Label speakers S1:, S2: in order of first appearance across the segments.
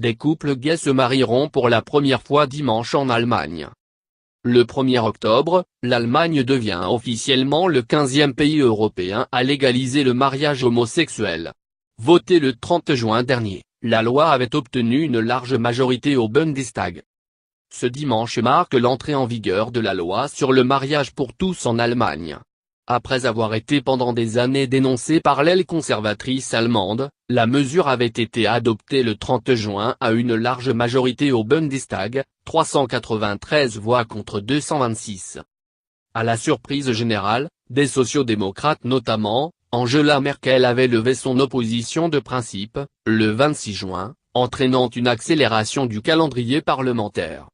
S1: des couples gays se marieront pour la première fois dimanche en Allemagne. Le 1er octobre, l'Allemagne devient officiellement le 15e pays européen à légaliser le mariage homosexuel. Votée le 30 juin dernier, la loi avait obtenu une large majorité au Bundestag. Ce dimanche marque l'entrée en vigueur de la loi sur le mariage pour tous en Allemagne. Après avoir été pendant des années dénoncée par l'aile conservatrice allemande, la mesure avait été adoptée le 30 juin à une large majorité au Bundestag, 393 voix contre 226. À la surprise générale, des sociaux-démocrates notamment, Angela Merkel avait levé son opposition de principe, le 26 juin, entraînant une accélération du calendrier parlementaire.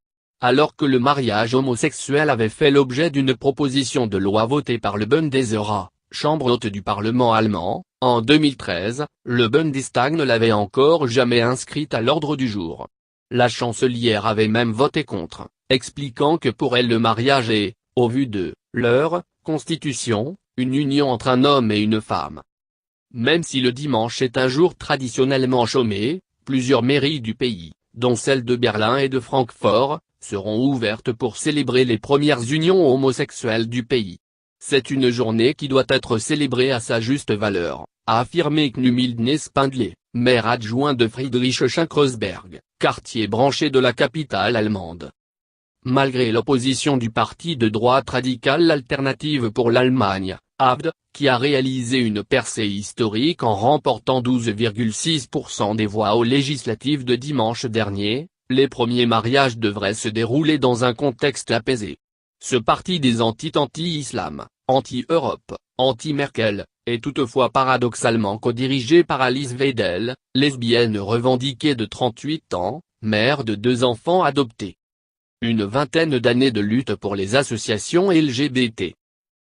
S1: Alors que le mariage homosexuel avait fait l'objet d'une proposition de loi votée par le Bundesrat, chambre haute du Parlement allemand, en 2013, le Bundestag ne l'avait encore jamais inscrite à l'ordre du jour. La chancelière avait même voté contre, expliquant que pour elle le mariage est, au vu de leur constitution, une union entre un homme et une femme. Même si le dimanche est un jour traditionnellement chômé, plusieurs mairies du pays, dont celles de Berlin et de Francfort, seront ouvertes pour célébrer les premières unions homosexuelles du pays. C'est une journée qui doit être célébrée à sa juste valeur, a affirmé Knut Spindler, maire adjoint de Friedrichshain-Kreuzberg, quartier branché de la capitale allemande. Malgré l'opposition du parti de droite radicale Alternative pour l'Allemagne, AfD, qui a réalisé une percée historique en remportant 12,6% des voix aux législatives de dimanche dernier, les premiers mariages devraient se dérouler dans un contexte apaisé. Ce parti des anti-islam, anti-Europe, anti-Merkel, est toutefois paradoxalement co-dirigé par Alice Weidel, lesbienne revendiquée de 38 ans, mère de 2 enfants adoptés. Une vingtaine d'années de lutte pour les associations LGBT.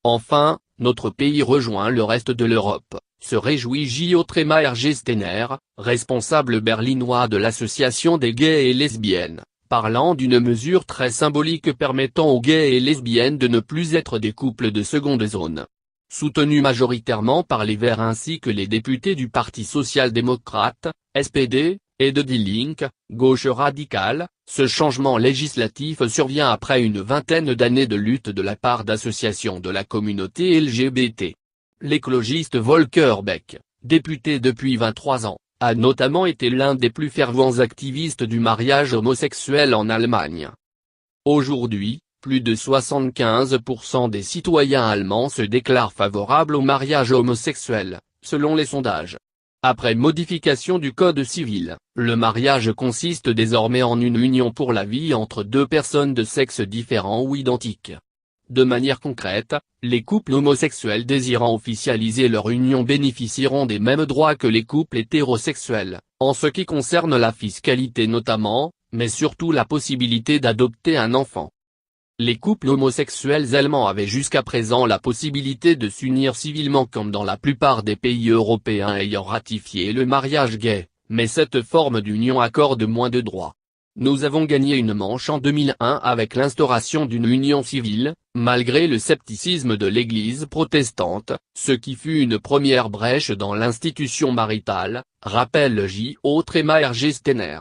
S1: Enfin, notre pays rejoint le reste de l'Europe, se réjouit Gio Tremaer-Gestener, responsable berlinois de l'association des gays et lesbiennes, parlant d'une mesure très symbolique permettant aux gays et lesbiennes de ne plus être des couples de seconde zone. Soutenu majoritairement par les Verts ainsi que les députés du Parti social-démocrate, SPD, et de Die Linke, gauche radicale, ce changement législatif survient après une vingtaine d'années de lutte de la part d'associations de la communauté LGBT. L'écologiste Volker Beck, député depuis 23 ans, a notamment été l'un des plus fervents activistes du mariage homosexuel en Allemagne. Aujourd'hui, plus de 75% des citoyens allemands se déclarent favorables au mariage homosexuel, selon les sondages. Après modification du Code civil, le mariage consiste désormais en une union pour la vie entre 2 personnes de sexe différent ou identique. De manière concrète, les couples homosexuels désirant officialiser leur union bénéficieront des mêmes droits que les couples hétérosexuels, en ce qui concerne la fiscalité notamment, mais surtout la possibilité d'adopter un enfant. Les couples homosexuels allemands avaient jusqu'à présent la possibilité de s'unir civilement comme dans la plupart des pays européens ayant ratifié le mariage gay, mais cette forme d'union accorde moins de droits. Nous avons gagné une manche en 2001 avec l'instauration d'une union civile, malgré le scepticisme de l'Église protestante, ce qui fut une première brèche dans l'institution maritale, rappelle Gio Tremaer-Gestener.